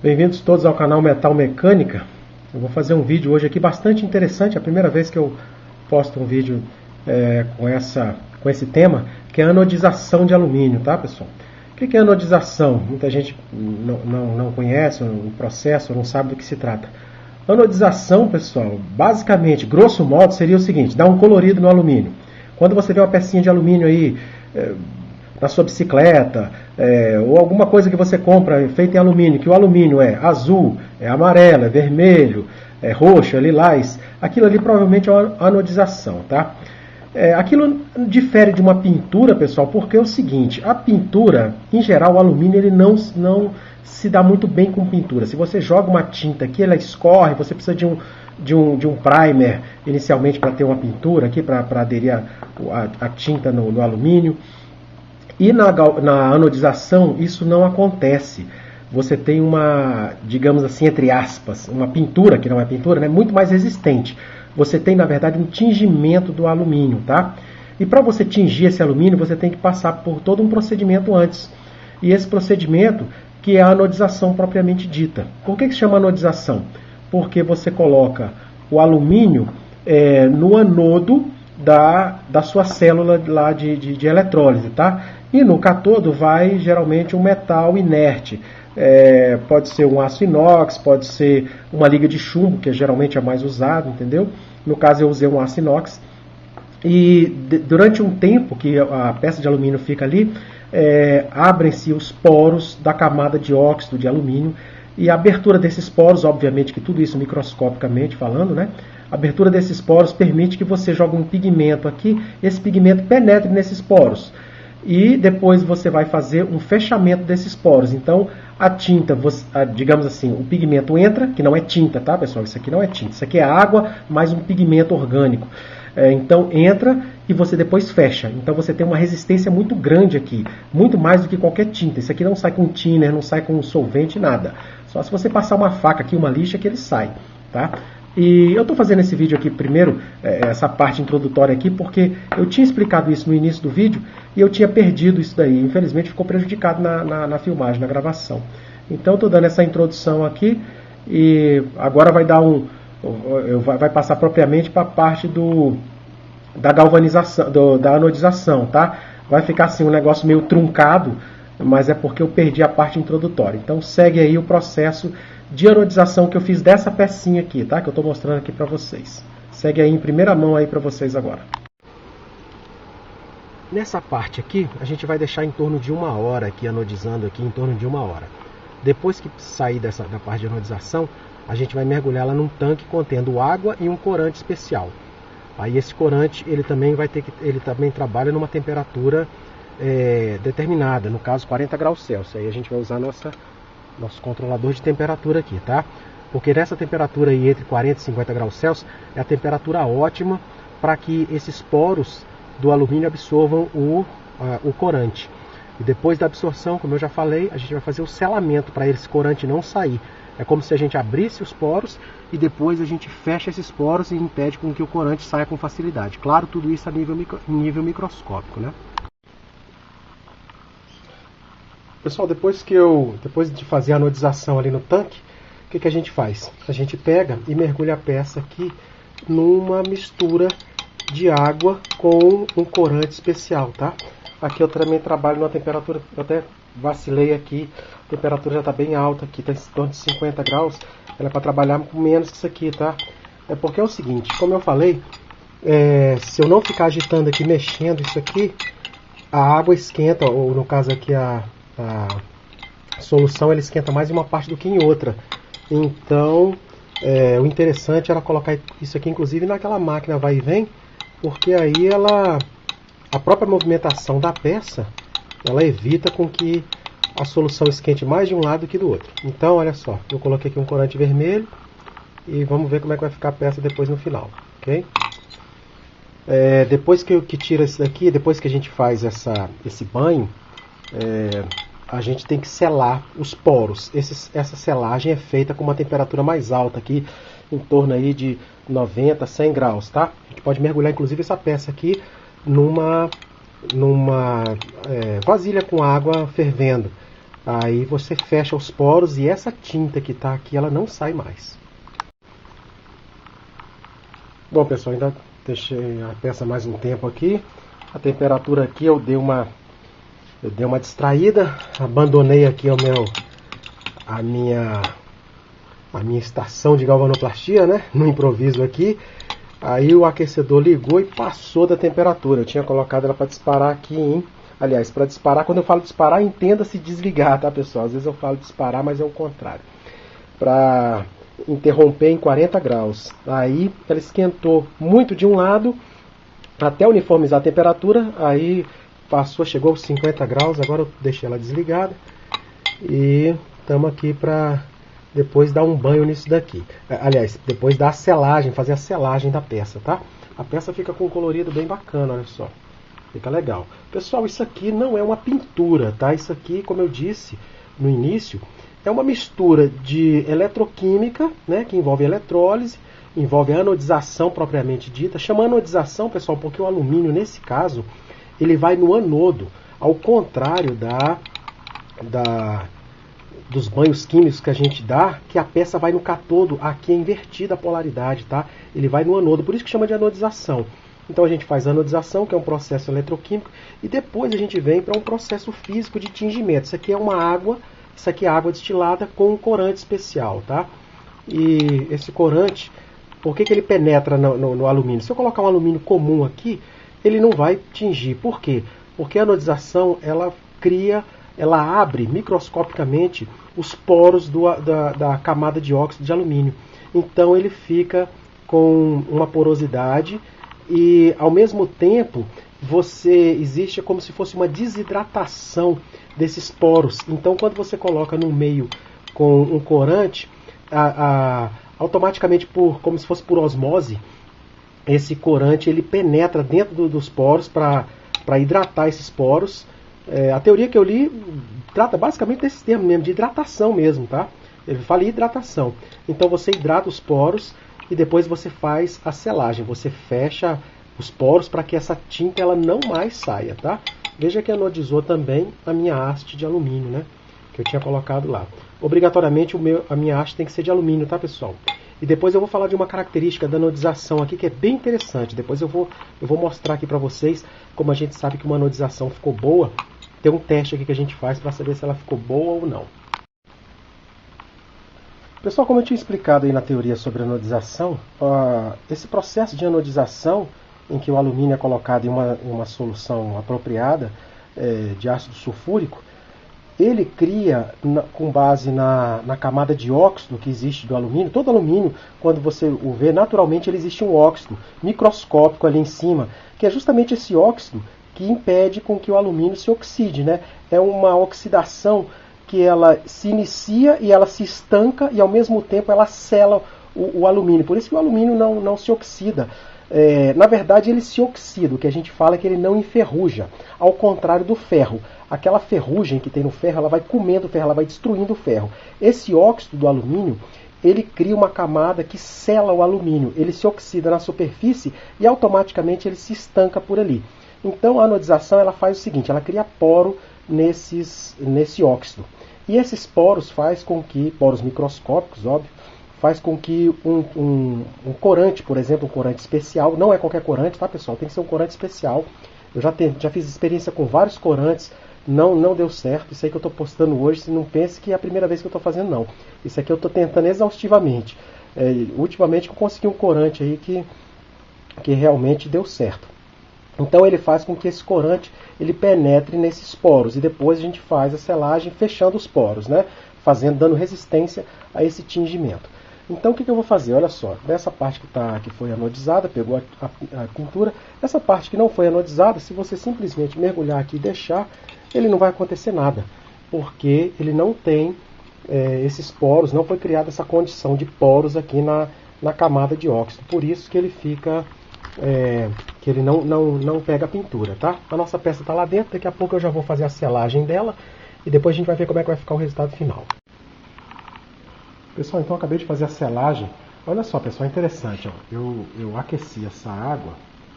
Bem-vindos todos ao canal Metal Mecânica. Eu vou fazer um vídeo hoje aqui bastante interessante. É a primeira vez que eu posto um vídeo com esse tema, que é a anodização de alumínio, tá, pessoal? O que é anodização? Muita gente não conhece o processo, não sabe do que se trata. Anodização, pessoal, basicamente, grosso modo, seria o seguinte: dar um colorido no alumínio. Quando você vê uma pecinha de alumínio aí na sua bicicleta, ou alguma coisa que você compra feita em alumínio, que o alumínio é azul, é amarelo, é vermelho, é roxo, é lilás, aquilo ali provavelmente é uma anodização, tá? Aquilo difere de uma pintura, pessoal, porque é o seguinte: a pintura, em geral, o alumínio ele não se dá muito bem com pintura. Se você joga uma tinta aqui, ela escorre, você precisa de um primer inicialmente para ter uma pintura aqui, para aderir a tinta no alumínio. E na anodização isso não acontece. Você tem uma, digamos assim, entre aspas, uma pintura, que não é pintura, né, muito mais resistente. Você tem, na verdade, um tingimento do alumínio, tá? E para você tingir esse alumínio, você tem que passar por todo um procedimento antes. E esse procedimento, que é a anodização propriamente dita. Por que se chama anodização? Porque você coloca o alumínio no anodo da sua célula lá de eletrólise, tá? E no cátodo vai geralmente um metal inerte. Pode ser um aço inox, pode ser uma liga de chumbo, que geralmente é mais usado, entendeu? No caso eu usei um aço inox. E durante um tempo que a peça de alumínio fica ali, abrem-se os poros da camada de óxido de alumínio. E a abertura desses poros, obviamente que tudo isso microscopicamente falando, né? A abertura desses poros permite que você jogue um pigmento aqui, esse pigmento penetre nesses poros. E depois você vai fazer um fechamento desses poros. Então, a tinta, digamos assim, o pigmento entra, que não é tinta, tá, pessoal? Isso aqui não é tinta, isso aqui é água mais um pigmento orgânico. Então, entra e você depois fecha. Então, você tem uma resistência muito grande aqui, muito mais do que qualquer tinta. Isso aqui não sai com thinner, não sai com solvente, nada. Só se você passar uma faca aqui, uma lixa, que ele sai, tá? E eu estou fazendo esse vídeo aqui primeiro, essa parte introdutória aqui, porque eu tinha explicado isso no início do vídeo e eu tinha perdido isso daí. Infelizmente ficou prejudicado na filmagem, na gravação. Então estou dando essa introdução aqui e agora vai passar propriamente para a parte da galvanização, da anodização, tá? Vai ficar assim um negócio meio truncado, mas é porque eu perdi a parte introdutória. Então segue aí o processo de anodização que eu fiz dessa pecinha aqui, tá? Que eu estou mostrando aqui para vocês. Segue aí em primeira mão aí para vocês agora. Nessa parte aqui, a gente vai deixar em torno de 1 hora aqui, anodizando aqui em torno de 1 hora. Depois que sair da parte de anodização, a gente vai mergulhar ela num tanque contendo água e um corante especial. Aí esse corante, ele também trabalha numa temperatura determinada, no caso 40 graus Celsius. Aí a gente vai usar nosso controlador de temperatura aqui, tá? Porque nessa temperatura aí, entre 40 e 50 graus Celsius, é a temperatura ótima para que esses poros do alumínio absorvam o corante. E depois da absorção, como eu já falei, a gente vai fazer o selamento para esse corante não sair. É como se a gente abrisse os poros e depois a gente fecha esses poros e impede com que o corante saia com facilidade. Claro, tudo isso a nível microscópico, né? Pessoal, depois de fazer a anodização ali no tanque, o que a gente faz? A gente pega e mergulha a peça aqui numa mistura de água com um corante especial, tá? Aqui eu também trabalho numa temperatura, eu até vacilei aqui, a temperatura já está bem alta aqui, está em torno de 50 graus, ela é para trabalhar com menos que isso aqui, tá? É porque é o seguinte, como eu falei, se eu não ficar agitando aqui, mexendo isso aqui, a água esquenta, ou no caso aqui a solução ela esquenta mais em uma parte do que em outra. Então o interessante era colocar isso aqui inclusive naquela máquina vai e vem, porque aí a própria movimentação da peça ela evita com que a solução esquente mais de um lado que do outro. Então olha só, eu coloquei aqui um corante vermelho e vamos ver como é que vai ficar a peça depois no final, ok? Depois que tira isso daqui, depois que a gente faz esse banho, a gente tem que selar os poros. Essa selagem é feita com uma temperatura mais alta aqui, em torno aí de 90, 100 graus, tá? A gente pode mergulhar inclusive essa peça aqui numa vasilha com água fervendo. Aí você fecha os poros e essa tinta que está aqui, ela não sai mais. Bom, pessoal, ainda deixei a peça mais um tempo aqui. A temperatura aqui eu dei uma distraída, abandonei aqui a minha estação de galvanoplastia, né? No improviso aqui. Aí o aquecedor ligou e passou da temperatura. Eu tinha colocado ela para disparar aqui aliás, para disparar, quando eu falo disparar, entenda-se desligar, tá, pessoal? Às vezes eu falo disparar, mas é o contrário. Para interromper em 40 graus. Aí ela esquentou muito de um lado, até uniformizar a temperatura, aí chegou aos 50 graus, agora eu deixei ela desligada. E estamos aqui para depois dar um banho nisso daqui. Aliás, depois dar a selagem, fazer a selagem da peça, tá? A peça fica com um colorido bem bacana, olha só. Fica legal. Pessoal, isso aqui não é uma pintura, tá? Isso aqui, como eu disse no início, é uma mistura de eletroquímica, né? Que envolve eletrólise, envolve anodização propriamente dita. Chama anodização, pessoal, porque o alumínio, nesse caso, ele vai no anodo, ao contrário dos banhos químicos que a gente dá, que a peça vai no cátodo, aqui é invertida a polaridade, tá? Ele vai no anodo, por isso que chama de anodização. Então a gente faz a anodização, que é um processo eletroquímico, e depois a gente vem para um processo físico de tingimento. Isso aqui é uma água, isso aqui é água destilada com um corante especial, tá? E esse corante, por que ele penetra no alumínio? Se eu colocar um alumínio comum aqui, ele não vai tingir. Por quê? Porque a anodização, ela abre microscopicamente os poros da camada de óxido de alumínio. Então ele fica com uma porosidade e, ao mesmo tempo, existe como se fosse uma desidratação desses poros. Então, quando você coloca no meio com um corante, automaticamente, como se fosse por osmose, esse corante ele penetra dentro dos poros para hidratar esses poros. A teoria que eu li trata basicamente desse termo mesmo, de hidratação mesmo, tá? Ele fala em hidratação. Então você hidrata os poros e depois você faz a selagem. Você fecha os poros para que essa tinta ela não mais saia, tá? Veja que anodizou também a minha haste de alumínio, né? Que eu tinha colocado lá. Obrigatoriamente a minha haste tem que ser de alumínio, tá, pessoal? E depois eu vou falar de uma característica da anodização aqui que é bem interessante. Depois eu vou mostrar aqui para vocês como a gente sabe que uma anodização ficou boa. Tem um teste aqui que a gente faz para saber se ela ficou boa ou não. Pessoal, como eu tinha explicado aí na teoria sobre anodização, esse processo de anodização, em que o alumínio é colocado em uma solução apropriada de ácido sulfúrico, ele cria, com base na camada de óxido que existe do alumínio, todo alumínio, quando você o vê, naturalmente ele existe um óxido microscópico ali em cima, que é justamente esse óxido que impede com que o alumínio se oxide, né? É uma oxidação que ela se inicia e ela se estanca e ao mesmo tempo ela sela o alumínio. Por isso que o alumínio não se oxida. Na verdade ele se oxida, o que a gente fala é que ele não enferruja, ao contrário do ferro. Aquela ferrugem que tem no ferro, ela vai comendo o ferro, ela vai destruindo o ferro. Esse óxido do alumínio, ele cria uma camada que sela o alumínio, ele se oxida na superfície e automaticamente ele se estanca por ali. Então a anodização ela faz o seguinte, ela cria poro nesse óxido. E esses poros faz com que, poros microscópicos, óbvio, faz com que um corante, por exemplo, um corante especial, não é qualquer corante, tá, pessoal? Tem que ser um corante especial. Eu já fiz experiência com vários corantes, não deu certo. Isso aí que eu estou postando hoje, você não pense que é a primeira vez que eu estou fazendo, não. Isso aqui eu estou tentando exaustivamente. Ultimamente eu consegui um corante aí que realmente deu certo. Então ele faz com que esse corante ele penetre nesses poros e depois a gente faz a selagem fechando os poros, né? Dando resistência a esse tingimento. Então o que eu vou fazer? Olha só, dessa parte que foi anodizada, pegou a pintura, essa parte que não foi anodizada, se você simplesmente mergulhar aqui e deixar, ele não vai acontecer nada, porque ele não tem esses poros, não foi criada essa condição de poros aqui na camada de óxido, por isso que ele fica... que ele não pega a pintura, tá? A nossa peça está lá dentro, daqui a pouco eu já vou fazer a selagem dela e depois a gente vai ver como é que vai ficar o resultado final. Pessoal, então eu acabei de fazer a selagem. Olha só, pessoal, interessante, ó. Eu aqueci essa água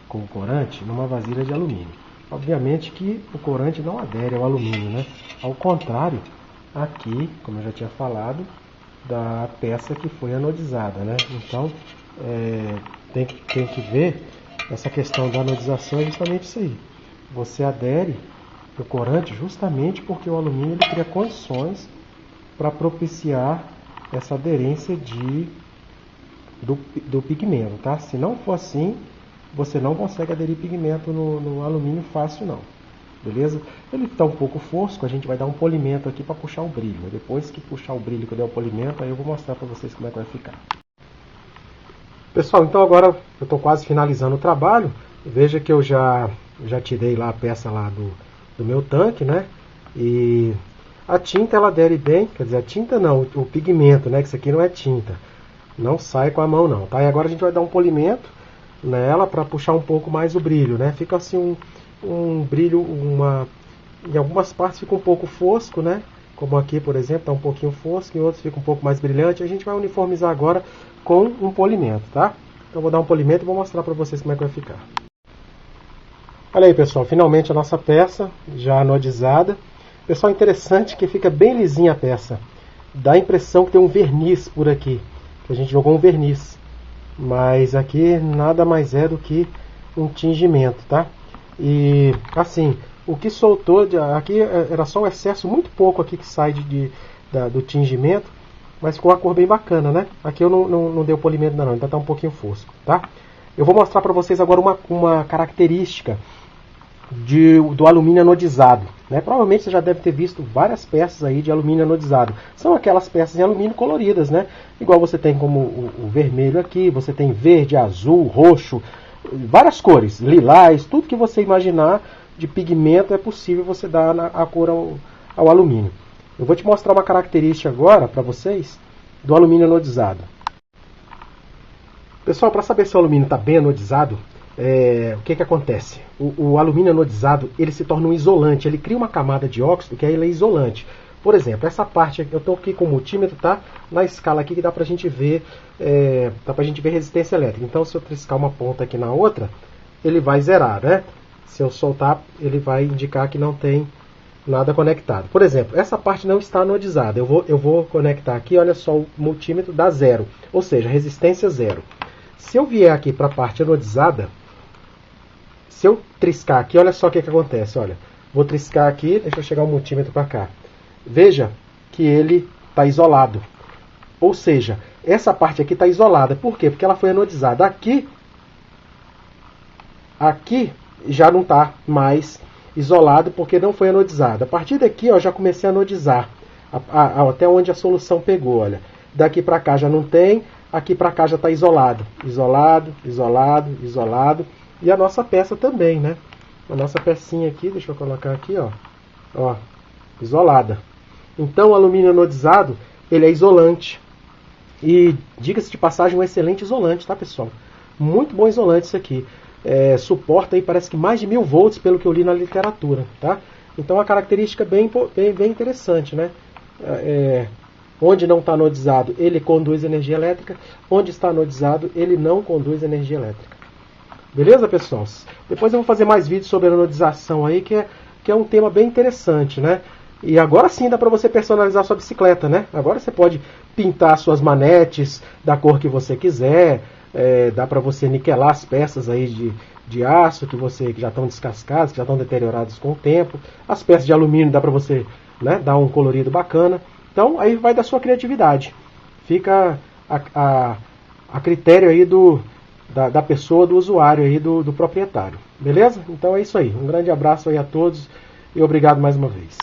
com o corante numa vasilha de alumínio. Obviamente que o corante não adere ao alumínio, né? Ao contrário, aqui, como eu já tinha falado, da peça que foi anodizada, né? Então, tem que ver essa questão da anodização, é justamente isso aí. Você adere o corante justamente porque o alumínio ele cria condições para propiciar essa aderência do pigmento, tá? Se não for assim, você não consegue aderir pigmento no alumínio fácil, não. Beleza? Ele está um pouco fosco, a gente vai dar um polimento aqui para puxar o brilho. Depois que puxar o brilho, que eu der o polimento, aí eu vou mostrar para vocês como é que vai ficar. Pessoal, então agora eu estou quase finalizando o trabalho. Veja que eu já tirei lá a peça lá do meu tanque, né? E a tinta ela adere bem, quer dizer, a tinta não, o pigmento, né? Que isso aqui não é tinta. Não sai com a mão não, tá? E agora a gente vai dar um polimento nela para puxar um pouco mais o brilho, né? Fica assim um brilho, em algumas partes fica um pouco fosco, né? Como aqui, por exemplo, está um pouquinho fosco, em outros fica um pouco mais brilhante. A gente vai uniformizar agora com um polimento, tá? Então vou dar um polimento e vou mostrar para vocês como é que vai ficar. Olha aí, pessoal, finalmente a nossa peça já anodizada. Pessoal, interessante que fica bem lisinha a peça. Dá a impressão que tem um verniz por aqui, que a gente jogou um verniz. Mas aqui nada mais é do que um tingimento, tá? E assim, o que soltou aqui era só um excesso muito pouco aqui que sai do tingimento, mas ficou uma cor bem bacana, né? Aqui eu não dei o polimento ainda não, ainda está um pouquinho fosco, tá? Eu vou mostrar para vocês agora uma característica do alumínio anodizado, né? Provavelmente você já deve ter visto várias peças aí de alumínio anodizado. São aquelas peças em alumínio coloridas, né? Igual você tem como o vermelho aqui, você tem verde, azul, roxo, várias cores, lilás, tudo que você imaginar de pigmento é possível você dar a cor ao alumínio. Eu vou te mostrar uma característica agora para vocês do alumínio anodizado. Pessoal, para saber se o alumínio está bem anodizado, o que acontece? O alumínio anodizado ele se torna um isolante, ele cria uma camada de óxido que ele é isolante. Por exemplo, essa parte aqui, eu estou aqui com o multímetro, tá? Na escala aqui que dá pra gente ver, resistência elétrica. Então, se eu triscar uma ponta aqui na outra, ele vai zerar, né? Se eu soltar, ele vai indicar que não tem nada conectado. Por exemplo, essa parte não está anodizada. Eu vou conectar aqui, olha só, o multímetro dá zero, ou seja, resistência zero. Se eu vier aqui para a parte anodizada, se eu triscar aqui, olha só o que acontece, olha. Vou triscar aqui, deixa eu chegar o multímetro para cá. Veja que ele está isolado. Ou seja, essa parte aqui está isolada. Por quê? Porque ela foi anodizada. Aqui já não está mais isolado porque não foi anodizado. A partir daqui, ó, já comecei a anodizar. Até onde a solução pegou, olha. Daqui para cá já não tem. Aqui para cá já está isolado. Isolado, isolado, isolado. E a nossa peça também, né? A nossa pecinha aqui, deixa eu colocar aqui, ó, isolada. Então o alumínio anodizado, ele é isolante. E, diga-se de passagem, um excelente isolante, tá, pessoal? Muito bom isolante isso aqui. Suporta aí, parece que mais de 1000 volts, pelo que eu li na literatura, tá? Então é uma característica bem interessante, né? Onde não está anodizado, ele conduz energia elétrica. Onde está anodizado, ele não conduz energia elétrica. Beleza, pessoal? Depois eu vou fazer mais vídeos sobre a anodização aí, que é um tema bem interessante, né? E agora sim dá para você personalizar sua bicicleta, né? Agora você pode pintar suas manetes da cor que você quiser, dá para você niquelar as peças aí de aço que já estão descascadas, que já estão deterioradas com o tempo. As peças de alumínio dá para você, né, dar um colorido bacana. Então aí vai da sua criatividade. Fica a critério aí da pessoa, do usuário aí, do proprietário. Beleza? Então é isso aí. Um grande abraço aí a todos e obrigado mais uma vez.